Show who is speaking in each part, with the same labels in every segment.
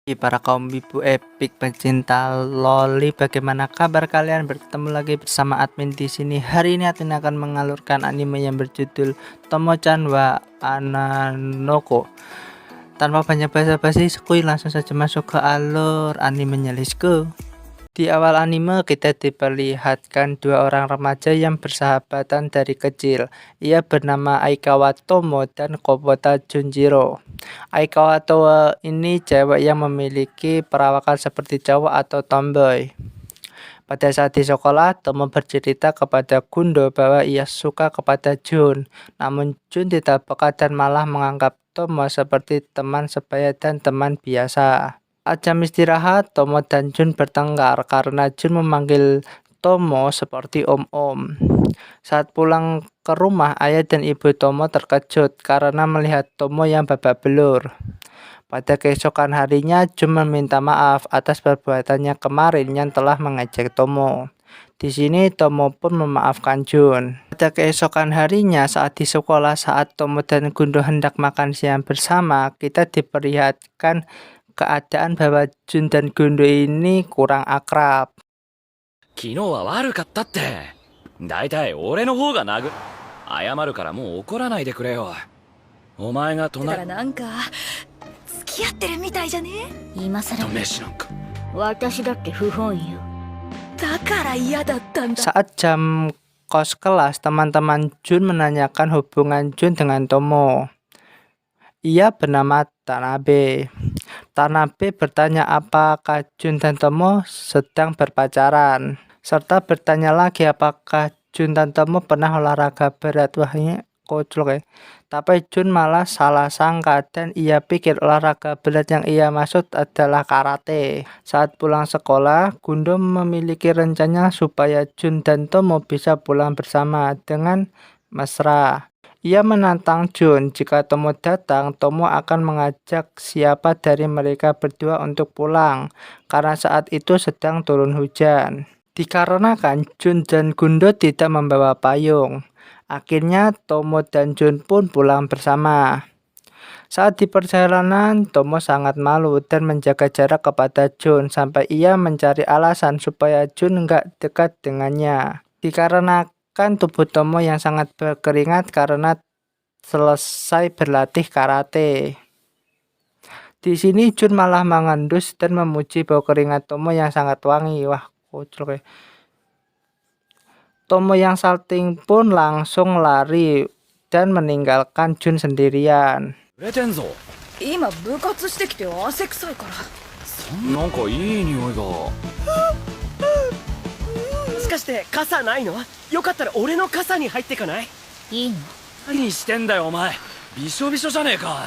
Speaker 1: Para kaum ibu epic pecinta loli, bagaimana kabar kalian? Bertemu lagi bersama admin di sini. Hari ini admin akan mengalurkan anime yang berjudul Tomo-chan wa Ananoko. Tanpa banyak basa-basi, skui langsung saja masuk ke alur animenya. Let's go. Di awal anime kita diperlihatkan dua orang remaja yang bersahabatan dari kecil. Ia bernama Aikawa Tomo dan Kobota Junjiro. Aikawa Tomo ini cewek yang memiliki perawakan seperti cowok atau tomboy. Pada saat di sekolah, Tomo bercerita kepada Gundo bahwa ia suka kepada Jun. Namun Jun tidak peka dan malah menganggap Tomo seperti teman sebaya dan teman biasa. Jam istirahat, Tomo dan Jun bertengkar karena Jun memanggil Tomo seperti om-om. Saat pulang ke rumah, ayah dan ibu Tomo terkejut karena melihat Tomo yang babak belur. Pada keesokan harinya, Jun meminta maaf atas perbuatannya kemarin yang telah mengejek Tomo. Di sini Tomo pun memaafkan Jun. Pada keesokan harinya saat di sekolah, saat Tomo dan Gundo hendak makan siang bersama, kita diperlihatkan keadaan bahwa Jun dan Gundo ini kurang akrab.
Speaker 2: 昨日は悪かったって。だいたい俺の方が謝るからもう怒らないでくれよ。お前が
Speaker 3: だからなんか付き合ってるみたいじゃね？
Speaker 4: 今更
Speaker 2: 飯なんか。
Speaker 4: 私だって不本意よ。
Speaker 3: だから嫌だったんだ。
Speaker 1: Saat jam kos kelas, teman-teman Jun menanyakan hubungan Jun dengan Tomo. Ia bernama Tanabe. Tanabe bertanya apakah Jun dan Tomo sedang berpacaran, serta bertanya lagi apakah Jun dan Tomo pernah olahraga berat. Wah, ini kocok ya. Tapi Jun malah salah sangka dan ia pikir olahraga berat yang ia maksud adalah karate. Saat pulang sekolah, Gundo memiliki rencana supaya Jun dan Tomo bisa pulang bersama dengan mesra. Ia menantang Jun, jika Tomo datang, Tomo akan mengajak siapa dari mereka berdua untuk pulang, karena saat itu sedang turun hujan. Dikarenakan Jun dan Gundo tidak membawa payung, akhirnya Tomo dan Jun pun pulang bersama. Saat di perjalanan, Tomo sangat malu dan menjaga jarak kepada Jun sampai ia mencari alasan supaya Jun nggak dekat dengannya. Dikarenakan tubuh Tomo yang sangat berkeringat karena selesai berlatih karate. Di sini Jun malah mengendus dan memuji bau keringat Tomo yang sangat wangi. Wah, kocok ya. Tomo yang salting pun langsung lari dan meninggalkan Jun sendirian.
Speaker 2: 売れてんぞ。
Speaker 3: 今部活してきて汗臭いから。
Speaker 2: なんかいい匂いが。
Speaker 5: もしかして傘ないの？よかったら俺の傘に入ってかない？
Speaker 4: いいの？
Speaker 2: 何してんだよお前。びしょびしょじゃねえか。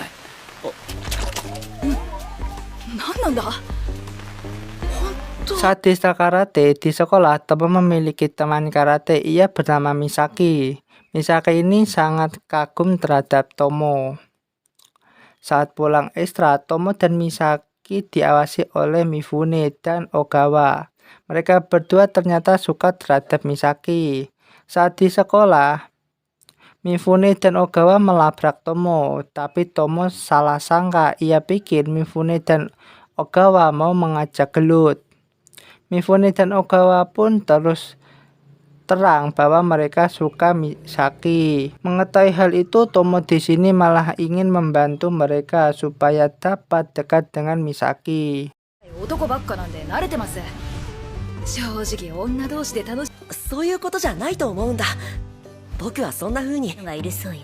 Speaker 3: なんなんだ？
Speaker 1: Saat desa karate di sekolah, Tomo memiliki teman karate. Ia bernama Misaki. Misaki ini sangat kagum terhadap Tomo. Saat pulang ekstra, Tomo dan Misaki diawasi oleh Mifune dan Ogawa. Mereka berdua ternyata suka terhadap Misaki. Saat di sekolah, Mifune dan Ogawa melabrak Tomo, tapi Tomo salah sangka. Ia pikir Mifune dan Ogawa mau mengajak gelut. Mifune dan Ogawa pun terus terang bahwa mereka suka Misaki. Mengetahui hal itu, Tomo di sini malah ingin membantu mereka supaya dapat dekat dengan Misaki.
Speaker 3: 男ばっかなんで慣れてます。正直女同士で楽し
Speaker 5: そういうことじゃないと思うんだ。僕はそんな風に。
Speaker 4: がいるそうよ。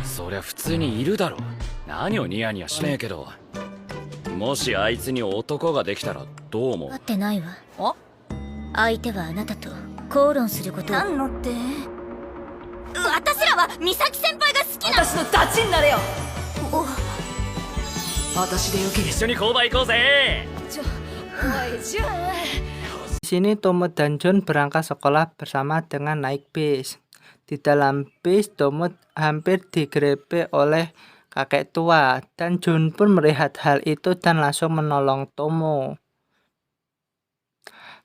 Speaker 2: そりゃ普通にいるだろ。何をニヤニヤしねえけど。もしあいつに男ができたらどう思う？
Speaker 4: 会ってないわ。
Speaker 3: あ？
Speaker 4: 相手はあなたと口論することを。
Speaker 3: なんのって？
Speaker 4: 私らは美咲先輩が好きな。
Speaker 3: 私のダチになれよ。私でよけれ
Speaker 2: 一緒に購買行こうぜ。
Speaker 3: おいジュン。
Speaker 1: Di sini Tomo dan Jun berangkat sekolah bersama dengan naik bis. Di dalam bis, Tomo hampir digrepe oleh kakek tua dan Jun pun melihat hal itu dan langsung menolong Tomo,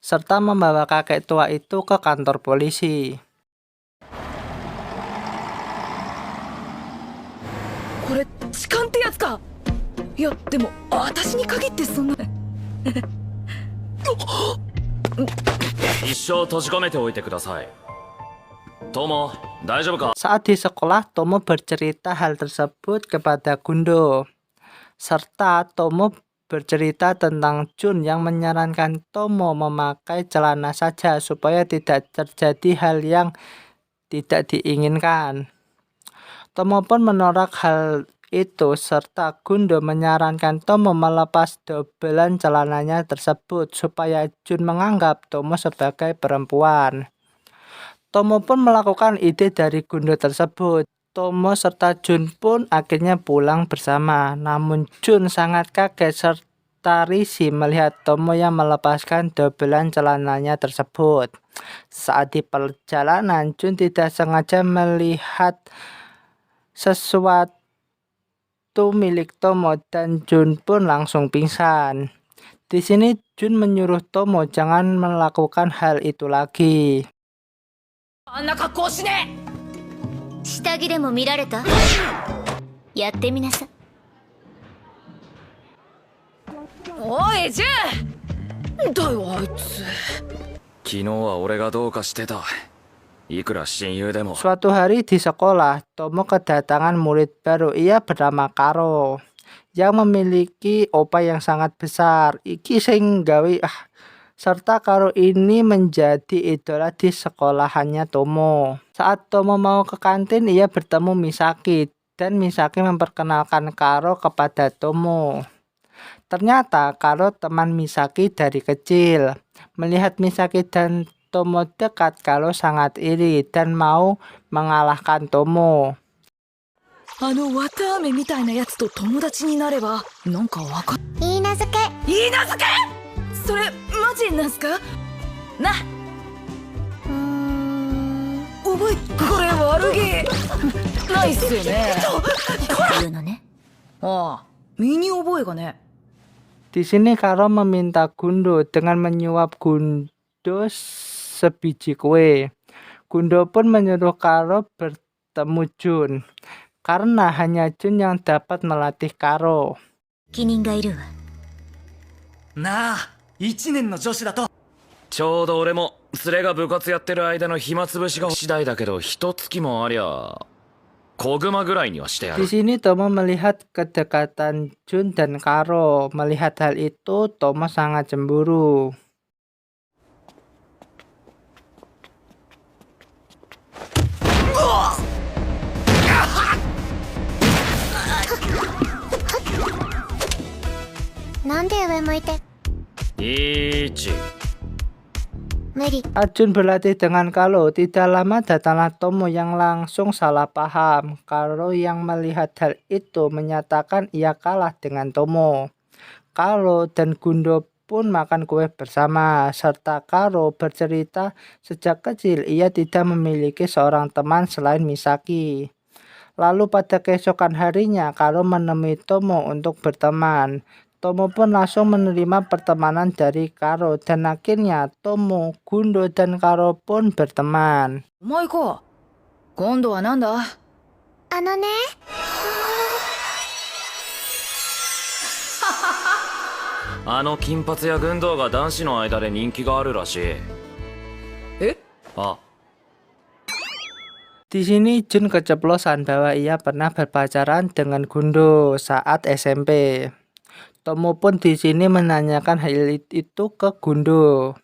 Speaker 1: serta membawa kakek tua itu ke kantor polisi.
Speaker 3: これ痴漢ってやつか。いやでも私に限ってそんな
Speaker 2: 一生閉じ込めておいてください。友、大丈夫か？
Speaker 1: Saat di sekolah, Tomo bercerita hal tersebut kepada Gundo. Serta Tomo bercerita tentang Jun yang menyarankan Tomo memakai celana saja supaya tidak terjadi hal yang tidak diinginkan. Tomo pun menolak hal itu serta Gundo menyarankan Tomo melepas dobelan celananya tersebut supaya Jun menganggap Tomo sebagai perempuan. Tomo pun melakukan ide dari Gundo tersebut. Tomo serta Jun pun akhirnya pulang bersama. Namun Jun sangat kaget serta risih melihat Tomo yang melepaskan dobelan celananya tersebut. Saat di perjalanan, Jun tidak sengaja melihat sesuatu milik Tomo dan Jun pun langsung pingsan. Di sini Jun menyuruh Tomo jangan melakukan hal itu lagi.
Speaker 3: あんな格好しね
Speaker 4: 下着でも見られた？やってみなさ。
Speaker 3: え。おいジュンだよあいつ。
Speaker 2: 昨日は俺がどうかしてた。いくら親友でも。
Speaker 1: Suatu hari di sekolah, Tomo kedatangan murid baru. Ia bernama Karo yang memiliki opa yang sangat besar. Iki sing gawe serta Karo ini menjadi idola di sekolahannya Tomo. Saat Tomo mau ke kantin, ia bertemu Misaki dan Misaki memperkenalkan Karo kepada Tomo. Ternyata Karo teman Misaki dari kecil. Melihat Misaki dan Tomo dekat, Karo sangat iri dan mau mengalahkan Tomo.
Speaker 3: あの綿あめみたいなやつと友達になればなんかわかっ
Speaker 4: いいなずけ。
Speaker 3: いいなずけそれマジなんすかな覚えこれ悪気ないっすよね
Speaker 4: 言うのね。
Speaker 3: ああ身に覚えがね
Speaker 1: Di sini Karo meminta Gundo dengan menyuap Gundo sebiji kue. Gundo pun menyuruh Karo bertemu Jun karena hanya Jun yang dapat melatih Karo.
Speaker 4: 責任がいるわ。
Speaker 5: なあ、1年の女子だと。
Speaker 2: ちょうど俺も連れが部活やってる間の暇つぶしが次第だけど、一月もありゃ小熊ぐらいにはしてや
Speaker 1: Di
Speaker 2: る。
Speaker 1: sini Tomo melihat kedekatan Jun dan Karo. Melihat hal itu, Tomo sangat cemburu.
Speaker 2: Ichi.
Speaker 4: 無理。
Speaker 1: Jun berlatih dengan Karo. Tidak lama datanglah Tomo yang langsung salah paham. Karo yang melihat hal itu menyatakan ia kalah dengan Tomo. Karo dan Gundo pun makan kue bersama, serta Karo bercerita sejak kecil ia tidak memiliki seorang teman selain Misaki. Lalu pada keesokan harinya Karo menemui Tomo untuk berteman. Tomo pun langsung menerima pertemanan dari Karo dan akhirnya Tomo, Gundo dan Karo pun berteman.
Speaker 3: お前か今度はなんだ
Speaker 4: あのね。
Speaker 2: あの金髪や軍道が男子の間で人気があるらしい。
Speaker 3: え
Speaker 2: あ、
Speaker 1: Di sini Jun keceplosan bahwa ia pernah berpacaran dengan Gundo saat SMP. Tomo pun di sini menanyakan hal itu ke Gundo.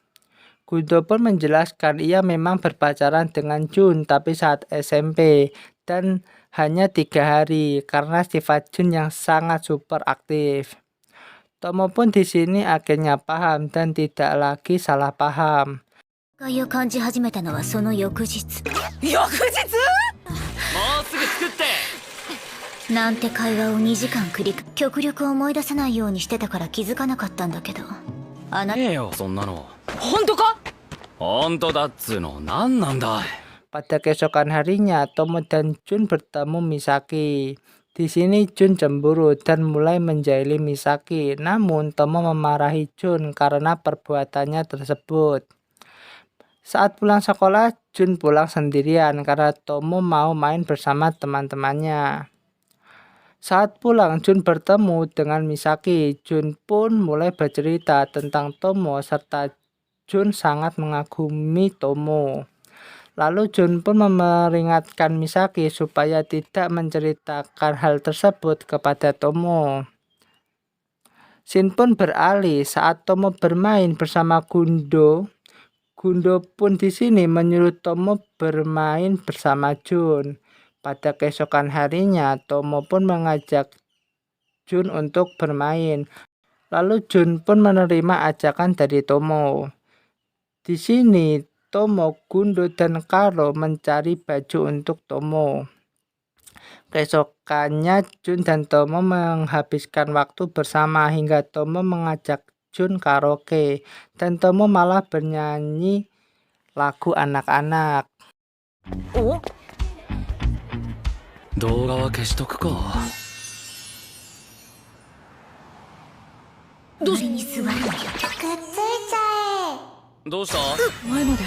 Speaker 1: Gundo pun menjelaskan ia memang berpacaran dengan Jun tapi saat SMP dan hanya 3 hari karena sifat Jun yang sangat super aktif. Tomo pun di sini akhirnya paham dan tidak lagi salah paham.
Speaker 4: 不快を感じ始めたのはその翌日。
Speaker 3: 翌日
Speaker 2: もうすぐ作って。
Speaker 4: なんて会話を2時間繰り返極力思い出さないようにしてたから気づかなかったんだけど。あな
Speaker 2: ねえよ、そんなの。
Speaker 3: 本当か
Speaker 2: 本当だっつうの、なんなんだ。
Speaker 1: Pada keesokan harinya, Tomo dan Jun bertemu Misaki. Di sini Jun cemburu dan mulai menjahili Misaki. Namun Tomo memarahi Jun karena perbuatannya tersebut. Saat pulang sekolah, Jun pulang sendirian karena Tomo mau main bersama teman-temannya. Saat pulang, Jun bertemu dengan Misaki. Jun pun mulai bercerita tentang Tomo serta Jun sangat mengagumi Tomo. Lalu Jun pun memperingatkan Misaki supaya tidak menceritakan hal tersebut kepada Tomo. Scene pun beralih saat Tomo bermain bersama Gundo. Gundo pun di sini menyuruh Tomo bermain bersama Jun. Pada keesokan harinya, Tomo pun mengajak Jun untuk bermain. Lalu Jun pun menerima ajakan dari Tomo. Di sini Tomo, Gundo, dan Karo mencari baju untuk Tomo. Keesokannya Jun dan Tomo menghabiskan waktu bersama hingga Tomo mengajak Jun karaoke dan Tomo malah bernyanyi lagu anak-anak.
Speaker 3: お
Speaker 2: 動画は消しとくか。
Speaker 4: どうに座るのよ。くっついちゃ
Speaker 2: どうした？
Speaker 3: 前まで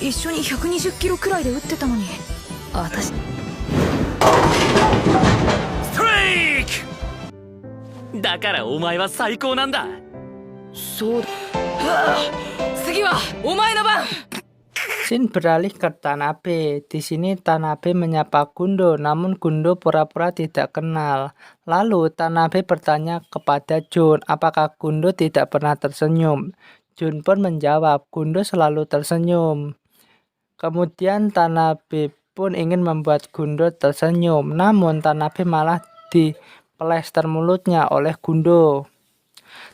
Speaker 3: 一緒に120キロくらいで打ってたのに私
Speaker 2: ストライク！だからお前は最高なんだ。
Speaker 3: そうだ次はお前の番
Speaker 1: Scene beralih ke Tanabe. Di sini Tanabe menyapa Gundo, namun Gundo pura-pura tidak kenal. Lalu Tanabe bertanya kepada Jun, apakah Gundo tidak pernah tersenyum. Jun pun menjawab, Gundo selalu tersenyum. Kemudian Tanabe pun ingin membuat Gundo tersenyum, namun Tanabe malah diplester mulutnya oleh Gundo.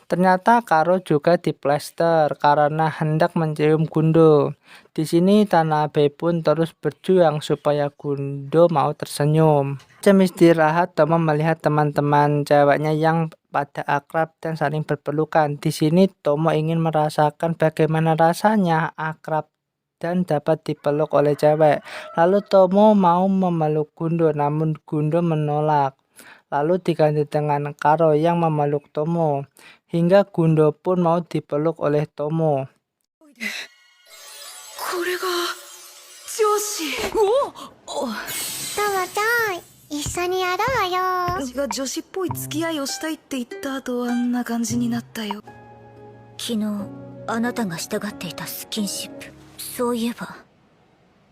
Speaker 1: Ternyata Karo juga diplester karena hendak mencium Gundo. Di sini Tanabe pun terus berjuang supaya Gundo mau tersenyum. Jam istirahat, Tomo melihat teman-teman ceweknya yang pada akrab dan saling berpelukan. Di sini Tomo ingin merasakan bagaimana rasanya akrab dan dapat dipeluk oleh cewek. Lalu Tomo mau memeluk Gundo, namun Gundo menolak. Lalu diganti dengan Karo yang memeluk Tomo. Hingga Gundo pun mau dipeluk oleh Tomo.
Speaker 3: これが女子お
Speaker 4: う。ともちゃん、一緒にやろうよ。
Speaker 3: 私が女子っぽい付き合いをしたいって言った後あんな感じになったよ。
Speaker 4: 昨日あなたがしたがっていたスキンシップ、そういえば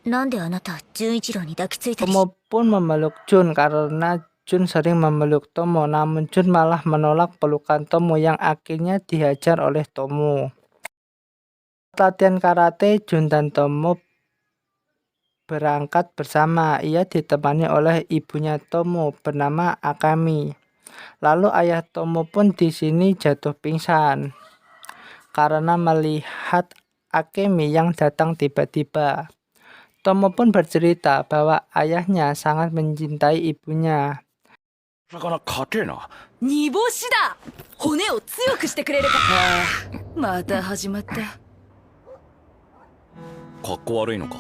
Speaker 4: なんであなた純一郎に抱きついたり
Speaker 1: Tomo pun memeluk Jun karena Jun sering memeluk Tomo, namun Jun malah menolak pelukan Tomo yang akhirnya dihajar oleh Tomo. Latihan karate, Jun dan Tomo berangkat bersama. Ia ditemani oleh ibunya Tomo bernama Akami. Lalu ayah Tomo pun di sini jatuh pingsan karena melihat Akemi yang datang tiba-tiba. Tomo pun bercerita bahwa ayahnya sangat mencintai ibunya.
Speaker 2: なかなか硬えな。
Speaker 3: 煮干しだ骨を強くしてくれるかまた始まった
Speaker 2: かっこ悪いのか。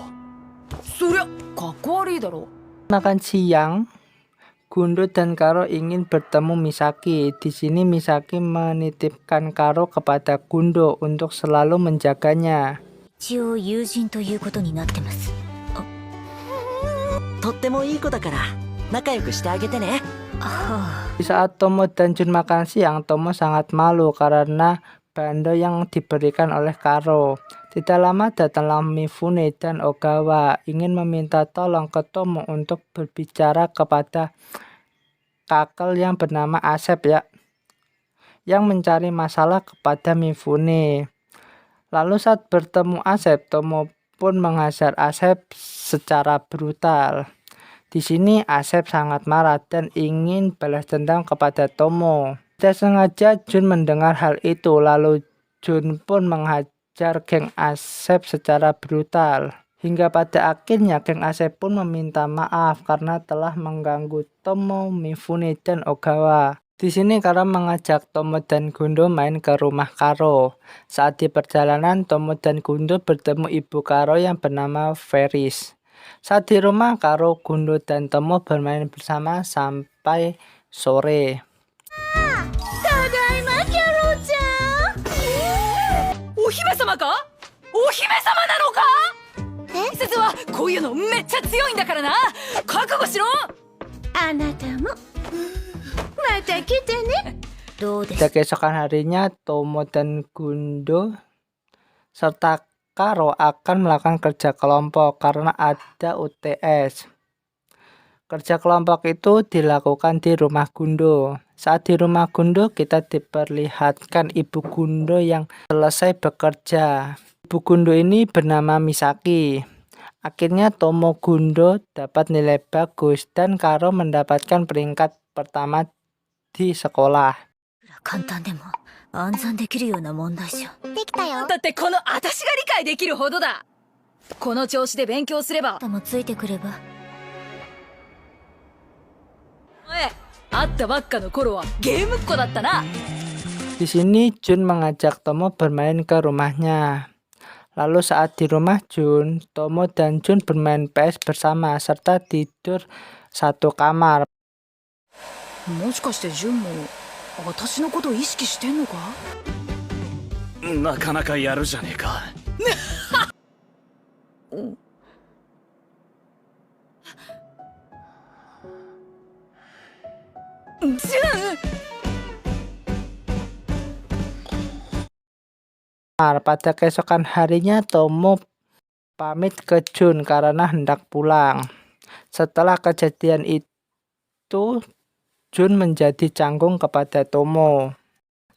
Speaker 3: そりゃかっこ悪いだろ
Speaker 1: Makan siang, Gundo dan Karo ingin bertemu Misaki. Di sini Misaki menitipkan Karo kepada Gundo untuk selalu menjaganya.
Speaker 4: 一応友人ということになってます。
Speaker 5: とってもいい子だから仲良くしてあげてね。
Speaker 1: Di saat Tomo dan Jun makan siang, Tomo sangat malu karena bando yang diberikan oleh Karo. Tidak lama datanglah Mifune dan Ogawa ingin meminta tolong ke Tomo untuk berbicara kepada kakel yang bernama Asep yang mencari masalah kepada Mifune. Lalu saat bertemu Asep, Tomo pun menghajar Asep secara brutal. Di sini Asep sangat marah dan ingin balas dendam kepada Tomo. Tidak sengaja Jun mendengar hal itu, lalu Jun pun menghajar geng Asep secara brutal. Hingga pada akhirnya geng Asep pun meminta maaf karena telah mengganggu Tomo, Mifune, dan Ogawa. Di sini Karo mengajak Tomo dan Gundo main ke rumah Karo. Saat di perjalanan, Tomo dan Gundo bertemu ibu Karo yang bernama Feris. Saat di rumah, Karo, Gundo, dan Tomo bermain bersama sampai sore.
Speaker 3: お姫様かお姫様なのかえ説はこういうのめっちゃ強いんだからな覚悟しろ
Speaker 4: あなたも
Speaker 3: また来てね。
Speaker 4: どうです
Speaker 1: Pada keesokan harinya, Tomo dan Gundo serta Karo akan melakukan kerja kelompok karena ada UTS. Kerja kelompok itu dilakukan di rumah Gundo. Saat di rumah Gundo, kita diperlihatkan ibu Gundo yang selesai bekerja. Ibu Gundo ini bernama Misaki. Akhirnya Tomo Gundo dapat nilai bagus dan Karo mendapatkan peringkat pertama di sekolah.
Speaker 4: 簡単でも暗算できるような問題じゃ。できたよ。
Speaker 3: だってこの私が理解できるほどだ。この調子で勉強すれば。
Speaker 4: でもついてくれば。
Speaker 3: 会ったばっかの頃はゲームっ子だったな。
Speaker 1: Di sini Jun mengajak Tomo bermain ke rumahnya. Lalu saat di rumah Jun, Tomo dan Jun bermain PS bersama serta tidur satu kamar.
Speaker 3: もしかしてジュンも私のこと意識してんのか？
Speaker 2: なかなかやるじゃねえか。
Speaker 3: ジュン！
Speaker 1: Pada keesokan harinya Tomo pamit ke Jun karena hendak pulang. Setelah kejadian itu, Jun menjadi canggung kepada Tomo.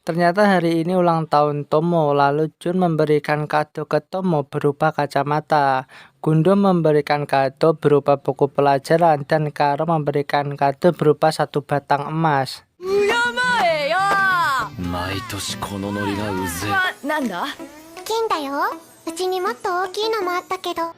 Speaker 1: Ternyata hari ini ulang tahun Tomo, lalu Jun memberikan kado ke Tomo berupa kacamata. Gundo memberikan kado berupa buku pelajaran dan Karo memberikan kado berupa satu batang emas.
Speaker 2: 毎年このノリがうぜ
Speaker 3: なんだ？
Speaker 6: 金だよ。うちにもっと大きいのもあったけど。な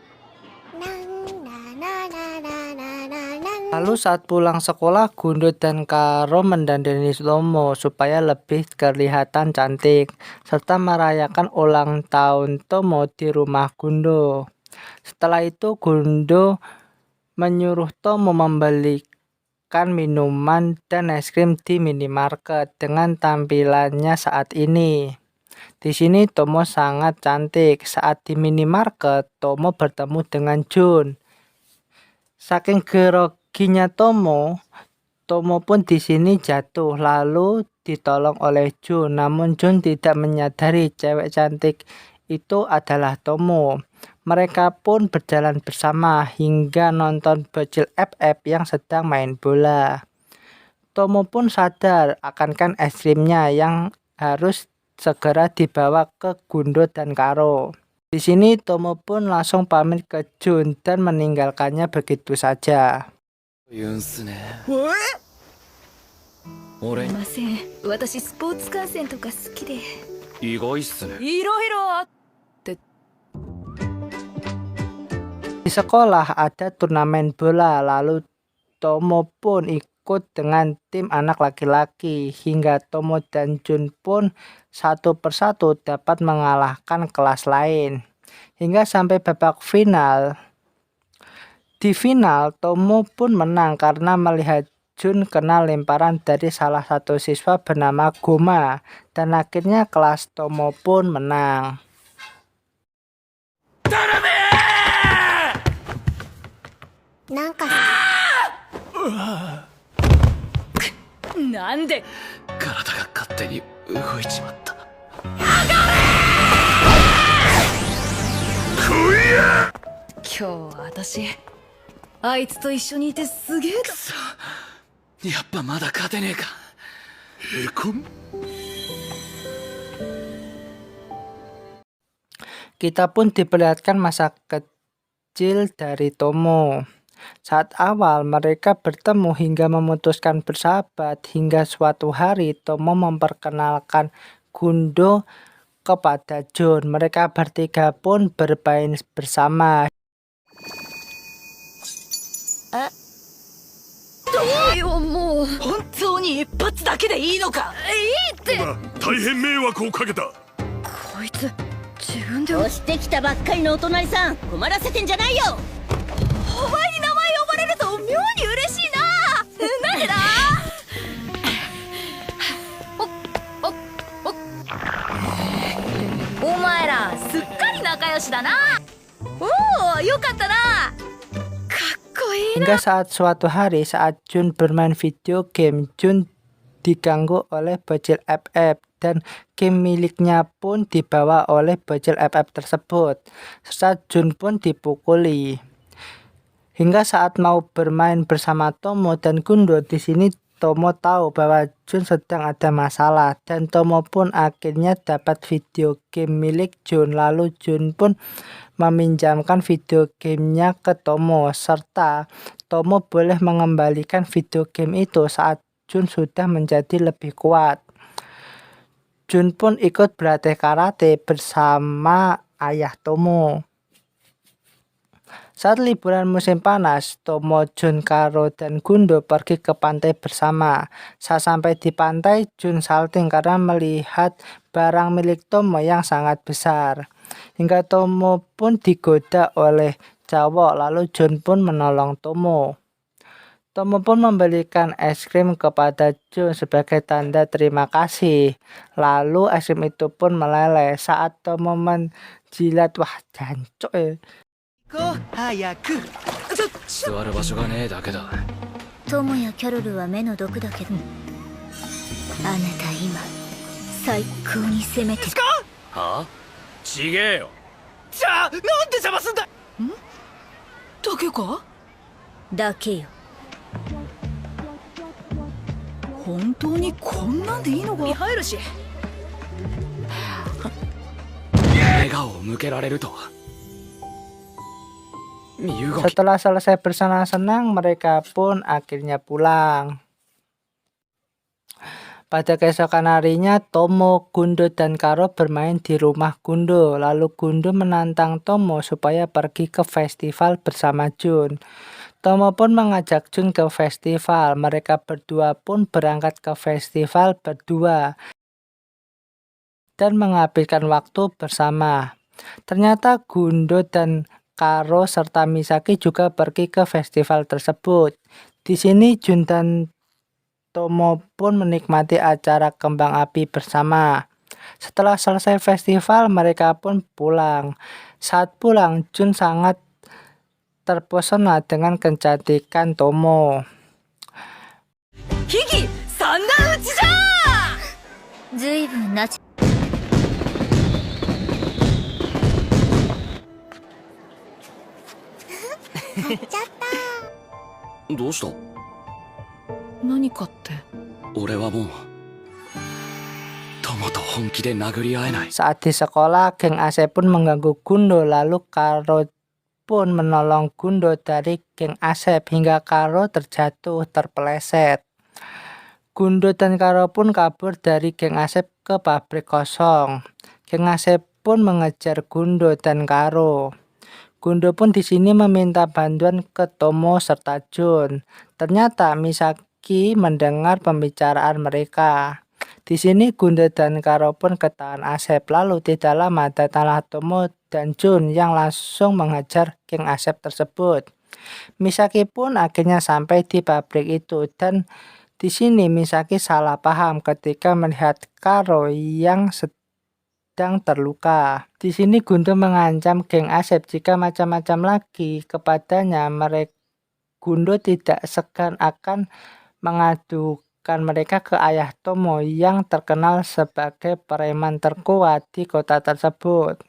Speaker 6: んららららららら。
Speaker 1: Lalu saat pulang sekolah, Gundo dan Karo mendandani Tomo supaya lebih kelihatan cantik, serta merayakan ulang tahun Tomo di rumah Gundo. Setelah itu, Gundo menyuruh Tomo membelikan minuman dan es krim di minimarket dengan tampilannya saat ini. Di sini Tomo sangat cantik. Saat di minimarket, Tomo bertemu dengan Jun. Saking groginya Tomo pun di sini jatuh lalu ditolong oleh Jun. Namun Jun tidak menyadari cewek cantik itu adalah Tomo. Mereka pun berjalan bersama hingga nonton bocil FF yang sedang main bola. Tomo pun sadar akan es krimnya yang harus segera dibawa ke Gundo dan Karo. Di sini Tomo pun langsung pamit ke Jun dan meninggalkannya begitu saja.
Speaker 2: 言うんすね。
Speaker 3: す
Speaker 2: 俺
Speaker 3: いません。私スポーツ観戦とか好きで。
Speaker 2: 意外っすね。
Speaker 3: いろいろあって。
Speaker 1: Di sekolah ada turnamen bola, lalu Tomo pun ikut dengan tim anak laki-laki hingga Tomo dan Jun pun satu persatu dapat mengalahkan kelas lain hingga sampai babak final. Di final Tomo pun menang karena melihat Jun kena lemparan dari salah satu siswa bernama Goma dan akhirnya kelas Tomo pun menang.
Speaker 6: なんか
Speaker 3: なんで？
Speaker 2: 体が勝手に動いちまった。
Speaker 3: 今日は私あいつと一緒にいてすげえだ。
Speaker 2: やっぱまだ勝てねえか。へこむ。
Speaker 1: Kita pun diperlihatkan masa kecil dari Tomo. Saat awal mereka bertemu hingga memutuskan bersahabat hingga suatu hari Tomo memperkenalkan Gundo kepada Jun. Mereka bertiga pun bermain bersama.
Speaker 3: もう本当に一発だけでいいのか？いいって。
Speaker 7: 大変迷惑をかけた。
Speaker 3: こいつ自分で
Speaker 4: 押してきたばっかりのお隣さん困らせてんじゃないよ。
Speaker 3: お前に名前呼ばれると妙に嬉しいな。なんでだ？お前らすっかり仲良しだな。おお、よかったな。かっこいいな。
Speaker 1: Hingga saat suatu hari saat Jun bermain video game, Jun diganggu oleh bocil FF dan game miliknya pun dibawa oleh bocil FF tersebut. Saat Jun pun dipukuli. Hingga saat mau bermain bersama Tomo dan Gundo, di sini Tomo tahu bahwa Jun sedang ada masalah dan Tomo pun akhirnya dapat video game milik Jun. Lalu Jun pun meminjamkan video gamenya ke Tomo serta Tomo boleh mengembalikan video game itu saat Jun sudah menjadi lebih kuat. Jun pun ikut berlatih karate bersama ayah Tomo. Saat liburan musim panas, Tomo, Jun, Karo, dan Gundo pergi ke pantai bersama. Saat sampai di pantai, Jun salting karena melihat barang milik Tomo yang sangat besar. Hingga Tomo pun digoda oleh cowok, lalu Jun pun menolong Tomo. Tomo pun memberikan es krim kepada Jun sebagai tanda terima kasih. Lalu es krim itu pun meleleh saat Tomo menjilat. Wah, jancok ya.
Speaker 2: 座る場所がねえだけだ。
Speaker 4: 友やキャロルは目の毒だけど、あなた今最高に攻めてる。
Speaker 2: はあ？ちげえよ。
Speaker 3: だけか？
Speaker 4: だけよ。
Speaker 3: 本当にこんなんでいいのか？入るし。
Speaker 2: 笑顔を向けられるとは。身動き。
Speaker 1: Setelah selesai bersenang-senang, mereka pun akhirnya pulang. Pada keesokan harinya, Tomo, Gundo, dan Karo bermain di rumah Gundo. Lalu Gundo menantang Tomo supaya pergi ke festival bersama Jun. Tomo pun mengajak Jun ke festival. Mereka berdua pun berangkat ke festival berdua dan menghabiskan waktu bersama. Ternyata Gundo dan Karo serta Misaki juga pergi ke festival tersebut. Di sini Jun dan Tomo pun menikmati acara kembang api bersama. Setelah selesai festival, mereka pun pulang. Saat pulang, Jun sangat terpesona dengan kecantikan Tomo.
Speaker 3: Higi, sandan uchi ja!
Speaker 4: ずいぶんなち。
Speaker 6: 買っちゃった
Speaker 2: どうした？
Speaker 3: 何かって。
Speaker 2: 俺はもう友と本気で殴り合えない。
Speaker 1: Saat di sekolah, geng AC pun mengganggu Gundo, lalu Karo pun menolong Gundo dari geng Asep hingga Karo terjatuh terpeleset. Gundo dan Karo pun kabur dari geng Asep ke pabrik kosong. Geng Asep pun mengejar Gundo dan Karo. Gundo pun di sini meminta bantuan ke Tomo serta Jun. Ternyata Misaki mendengar pembicaraan mereka. Di sini Gundo dan Karo pun ketahuan Asep. Lalu tidak lama datanglah Tomo dan Jun yang langsung mengejar geng Asep tersebut. Misaki pun akhirnya sampai di pabrik itu dan di sini Misaki salah paham ketika melihat Karo yang sedang terluka. Di sini Gundo mengancam geng Asep jika macam-macam lagi kepadanya. Gundo tidak segan akan mengadukan mereka ke ayah Tomo yang terkenal sebagai preman terkuat di kota tersebut.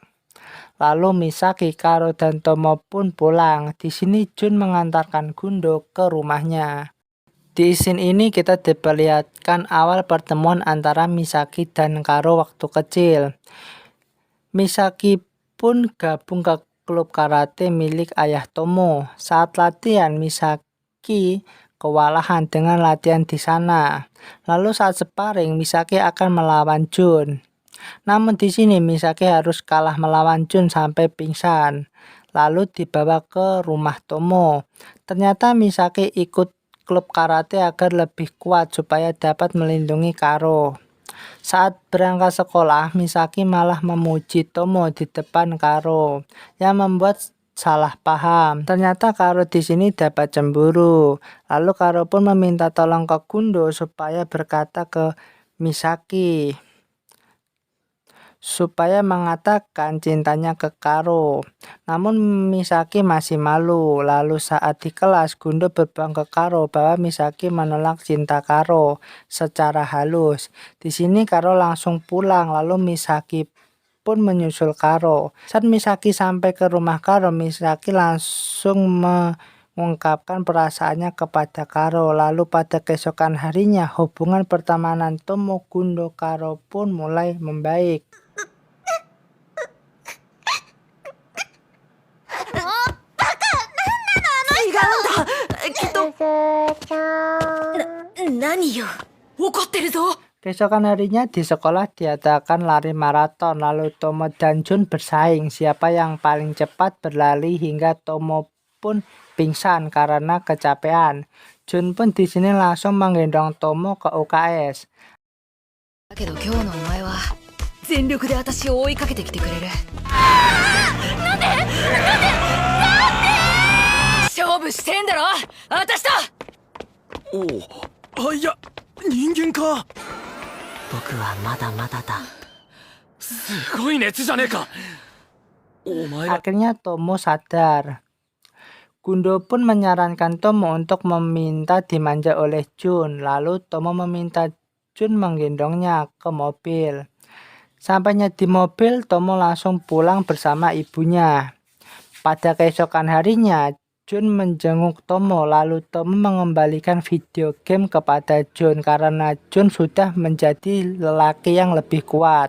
Speaker 1: Lalu Misaki, Karo, dan Tomo pun pulang. Di sini Jun mengantarkan Gundo ke rumahnya. Di scene ini kita diperlihatkan awal pertemuan antara Misaki dan Karo waktu kecil. Misaki pun gabung ke klub karate milik ayah Tomo. Saat latihan, Misaki kewalahan dengan latihan di sana. Lalu saat sparring, Misaki akan melawan Jun. Namun di sini Misaki harus kalah melawan Jun sampai pingsan. Lalu dibawa ke rumah Tomo. Ternyata Misaki ikut klub karate agar lebih kuat supaya dapat melindungi Karo. Saat berangkat sekolah, Misaki malah memuji Tomo di depan Karo yang membuat salah paham. Ternyata Karo di sini dapat cemburu. Lalu Karo pun meminta tolong ke Gundo supaya berkata ke Misaki supaya mengatakan cintanya ke Karo. Namun Misaki masih malu. Lalu saat di kelas, Gundo berbilang ke Karo bahwa Misaki menolak cinta Karo secara halus. Di sini Karo langsung pulang, lalu Misaki pun menyusul Karo. Saat Misaki sampai ke rumah Karo, Misaki langsung mengungkapkan perasaannya kepada Karo. Lalu pada keesokan harinya, hubungan pertemanan Tomo, Gundo, Karo pun mulai membaik.
Speaker 3: 何よ怒ってるぞ。
Speaker 1: Keesokan harinya di sekolah diadakan lari maraton, lalu Tomo dan Jun bersaing siapa yang paling cepat berlari hingga Tomo pun pingsan karena kecapean. Jun pun di sini langsung menggendong Tomo ke UKS.
Speaker 3: だけど今日のお前は全力で私を追いかけてきてくれる。なんで勝負してんだろ私と。
Speaker 2: おお、いや、人間か。
Speaker 5: 僕はまだまだだ。
Speaker 2: すごい熱じゃねえか。お前は
Speaker 1: Akhirnya Tomo sadar. Gundo pun menyarankan Tomo untuk meminta dimanja oleh Jun. Lalu Tomo meminta Jun menggendongnya ke mobil. Sampainya di mobil, Tomo langsung pulang bersama ibunya. Pada keesokan harinya, Jun menjenguk Tomo, lalu Tomo mengembalikan video game kepada Jun karena Jun sudah menjadi lelaki yang lebih kuat.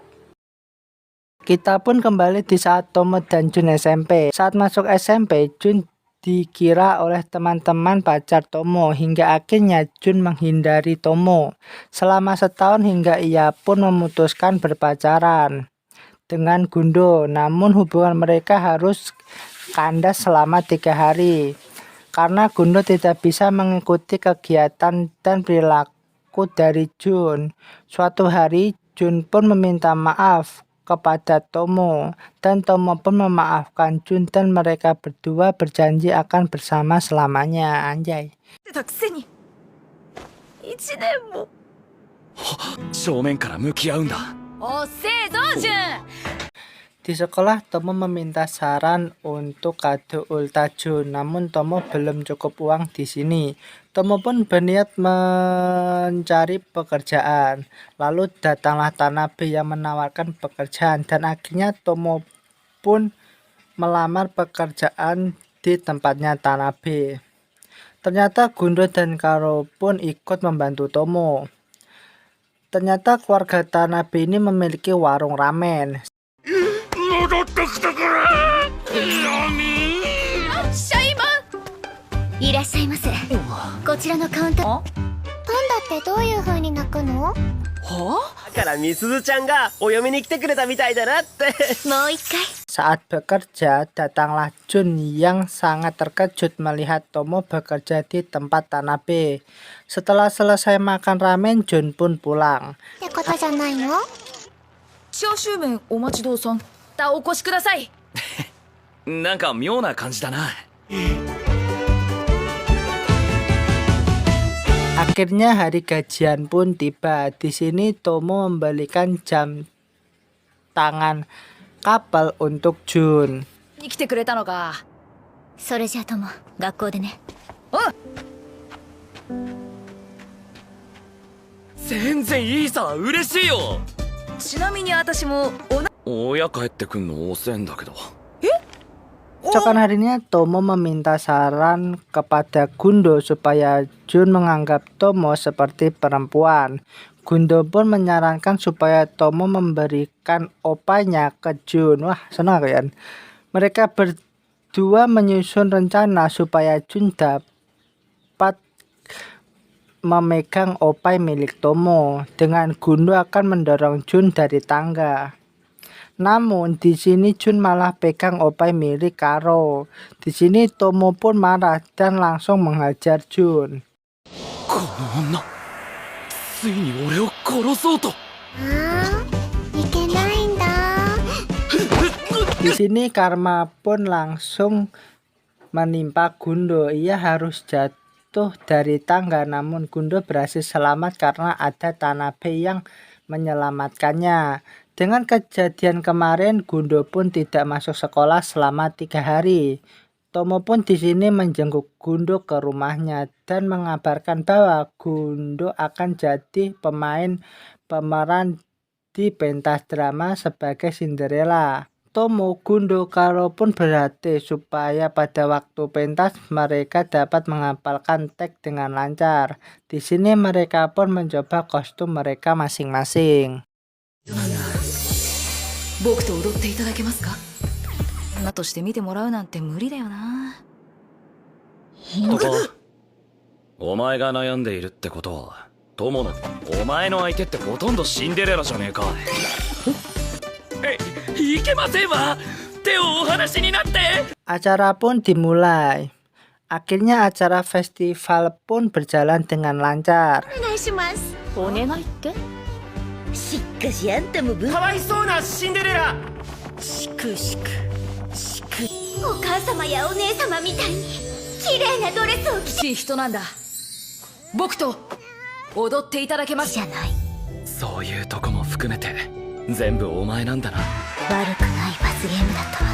Speaker 1: Kita pun kembali di saat Tomo dan Jun SMP. Saat masuk SMP, Jun dikira oleh teman-teman pacar Tomo hingga akhirnya Jun menghindari Tomo selama setahun hingga ia pun memutuskan berpacaran dengan Gundo. Namun hubungan mereka harus kandas selama 3 hari karena Gundo tidak bisa mengikuti kegiatan dan perilaku dari Jun. Suatu hari Jun pun meminta maaf kepada Tomo dan Tomo pun memaafkan Jun dan mereka berdua berjanji akan bersama selamanya. Anjay.
Speaker 3: たくせに1年も。
Speaker 2: 正面から向き合うんだ。
Speaker 3: おっせえぞジュン。
Speaker 1: Di sekolah Tomo meminta saran untuk kado ulta Jun, namun Tomo belum cukup uang di sini. Tomo pun berniat mencari pekerjaan. Lalu datanglah Tanabe yang menawarkan pekerjaan dan akhirnya Tomo pun melamar pekerjaan di tempatnya Tanabe. Ternyata Gundo dan Karo pun ikut membantu Tomo. Ternyata keluarga Tanabe ini memiliki warung ramen.
Speaker 7: 戻ってきてくれ。何？
Speaker 3: シャイマン。
Speaker 4: いらっしゃいませ。こちらのカウンター。
Speaker 6: パンダってどういう風に鳴くの？
Speaker 3: は
Speaker 5: だからみすずちゃんがお嫁に来てくれたみたいだなって。
Speaker 4: もう一回。
Speaker 1: Saat bekerja, datanglah Jun yang sangat terkejut melihat Tomo bekerja di tempat Tanabe. Setelah selesai makan ramen, Jun pun pulang.
Speaker 6: ってことじゃないの？
Speaker 3: チャーシュー麺お待ちどうさん。お越しください。
Speaker 2: なんか妙な感じだな。
Speaker 1: Akhirnya hari gajian pun tiba. Di sini Tomo membelikan jam tangan kapal untuk Jun.
Speaker 3: に来てくれたのか。
Speaker 4: それじゃあとも学校でね。
Speaker 2: 全然いいさ、嬉しいよ。
Speaker 3: ちなみに私も
Speaker 2: 親帰ってくんの遅いんだけど。
Speaker 1: Keesokan harinya Tomo meminta saran kepada Gundo supaya Jun menganggap Tomo seperti perempuan. Gundo pun menyarankan supaya Tomo memberikan opanya ke Jun. Wah, senang kalian. Mereka berdua menyusun rencana supaya Jun dapat memegang opai milik Tomo. Dengan Gundo akan mendorong Jun dari tangga. Namun di sini Jun malah pegang opai milik Karo. Di sini Tomo pun marah dan langsung menghajar Jun.
Speaker 2: この女、ついに俺を殺そうと。
Speaker 6: いけないんだ。
Speaker 1: Di sini karma pun langsung menimpa Gundo. Ia harus jatuh dari tangga, namun Gundo berhasil selamat karena ada Tanabe yang menyelamatkannya. Dengan kejadian kemarin, Gundo pun tidak masuk sekolah selama 3 hari. Tomo pun di sini menjenguk Gundo ke rumahnya dan mengabarkan bahwa Gundo akan jadi pemeran di pentas drama sebagai Cinderella. Tomo, Gundo, Karo pun berhati supaya pada waktu pentas mereka dapat menghafalkan teks dengan lancar. Di sini mereka pun mencoba kostum mereka masing-masing.
Speaker 3: 僕と踊っていただけますか？女として見てもらうなんて無理だよな。
Speaker 2: ここお前が悩んでいるってことは友のお前の相手ってほとんどシンデレラじゃねえか。いけませんわ。手をお離しになって。
Speaker 1: Acara pun dimulai. Akhirnya acara festival pun berjalan dengan lancar.
Speaker 6: お願いします。
Speaker 4: お願いって？しかしあんたも
Speaker 5: かわいそうなシンデレラ。
Speaker 4: しくしくしく。
Speaker 6: お母様やお姉様みたいに綺麗なドレスを着て
Speaker 3: しい人なんだ。僕と踊っていただけます
Speaker 4: じゃない。
Speaker 2: そういうとこも含めて全部お前なんだな。
Speaker 4: 悪くない罰ゲームだとは。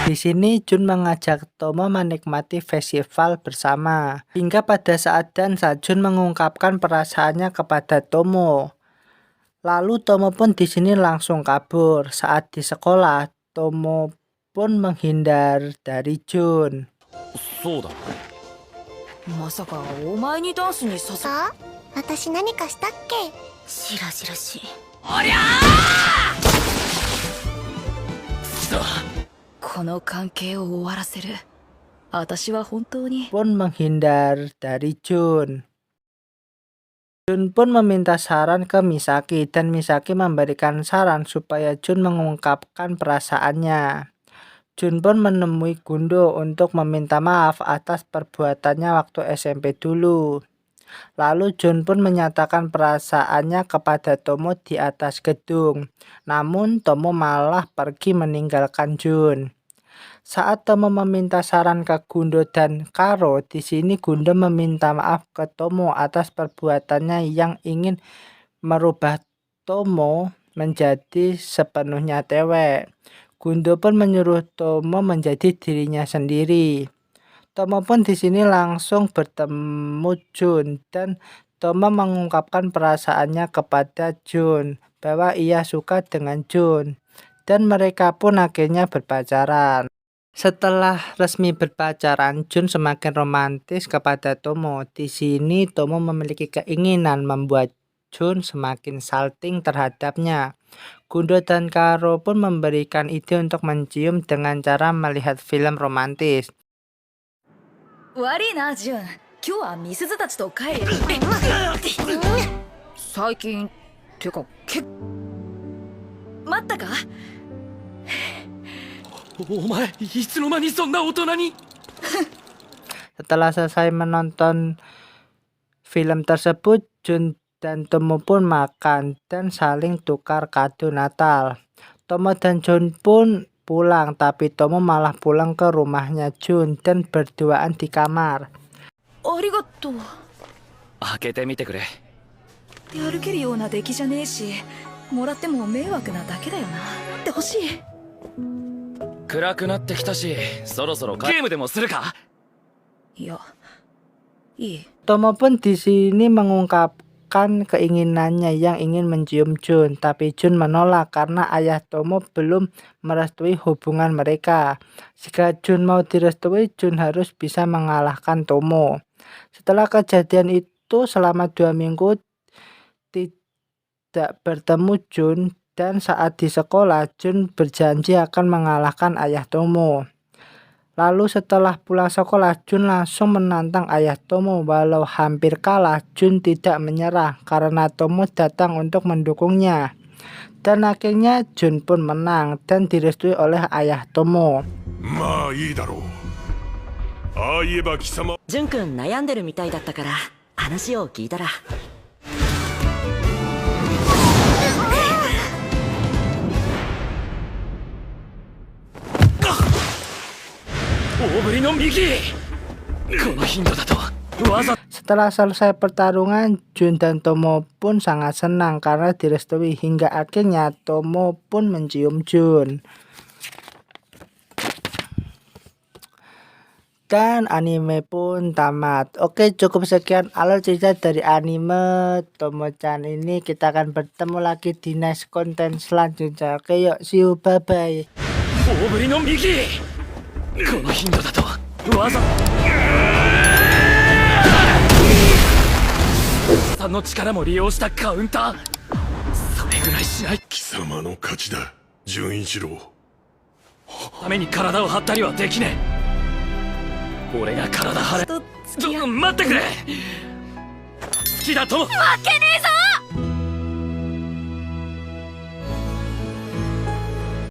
Speaker 1: Di sini Jun mengajak Tomo menikmati festival bersama. Hingga pada saat dansa Jun mengungkapkan perasaannya kepada Tomo. Lalu Tomo pun di sini langsung kabur. Saat di sekolah, Tomo pun menghindar dari Jun.
Speaker 2: そうだ。
Speaker 3: まさかお前にダンスに誘う。
Speaker 6: さあ、私何かしたっけ？
Speaker 4: しらじらしい。
Speaker 3: この関係を終わらせる。私は本当に。
Speaker 1: Pun menghindar dari Jun. Jun pun meminta saran ke Misaki dan Misaki memberikan saran supaya Jun mengungkapkan perasaannya. Jun pun menemui Gundo untuk meminta maaf atas perbuatannya waktu SMP dulu. Lalu Jun pun menyatakan perasaannya kepada Tomo di atas gedung. Namun Tomo malah pergi meninggalkan Jun. Saat Tomo meminta saran ke Gundo dan Karo, di sini Gundo meminta maaf ke Tomo atas perbuatannya yang ingin merubah Tomo menjadi sepenuhnya cewek. Gundo pun menyuruh Tomo menjadi dirinya sendiri. Tomo pun di sini langsung bertemu Jun dan Tomo mengungkapkan perasaannya kepada Jun bahwa ia suka dengan Jun dan mereka pun akhirnya berpacaran. Setelah resmi berpacaran, Jun semakin romantis kepada Tomo. Di sini Tomo memiliki keinginan membuat Jun semakin salting terhadapnya. Gundo dan Karo pun memberikan ide untuk mencium dengan cara melihat film romantis.
Speaker 3: 悪いな、ジュン。今日はミスズたちと帰る。最近てか待ったか？
Speaker 2: お前いつの間にそんな大人に。
Speaker 1: Setelah selesai menonton film tersebut, Jun dan Tomo pun makan dan saling tukar kado Natal. Tomo dan Jun pun pulang, tapi Tomo malah pulang ke rumahnya Jun dan berduaan di kamar.
Speaker 3: ありがとう。
Speaker 2: 開けてみてくれ。
Speaker 3: 歩けるような出来じゃねえし、もらっても迷惑なだけだよな。ってほしい。
Speaker 2: 暗くなってきたし、そろそろゲームでもするか。
Speaker 3: いや、いい。
Speaker 1: Tomo pun di sini mengungkapkan keinginannya yang ingin mencium Jun, tapi Jun menolak karena ayah Tomo belum merestui hubungan mereka. Jika Jun mau direstui, Jun harus bisa mengalahkan Tomo. Setelah kejadian itu, selama 2 minggu tidak bertemu Jun, dan saat di sekolah, Jun berjanji akan mengalahkan ayah Tomo. Lalu setelah pulang sekolah, Jun langsung menantang ayah Tomo. Walau hampir kalah, Jun tidak menyerah karena Tomo datang untuk mendukungnya. Dan akhirnya Jun pun menang dan direstui oleh ayah Tomo.
Speaker 7: まあいいだろう。ああ言えば貴様。
Speaker 5: ジュン君悩んでるみたいだったから話を聞いたら。
Speaker 2: 大振りの右。この頻度だと技
Speaker 1: Setelah selesai pertarungan, Jun dan Tomo pun sangat senang karena direstui. Hingga akhirnya Tomo pun mencium Jun. Dan anime pun tamat. Oke, cukup sekian alur cerita dari anime Tomo-chan ini. Kita akan bertemu lagi di next konten selanjutnya. Oke, yuk, see you, bye bye.
Speaker 2: 大振りの右この頻度だと技さんの力も利用したカウンターそれぐらいしない
Speaker 7: 貴様の勝ちだ純一郎
Speaker 2: ために体を張ったりはできねえ俺が体張れ
Speaker 3: と付き合っ
Speaker 2: 待ってくれ好きだとも
Speaker 3: 負けねえぞ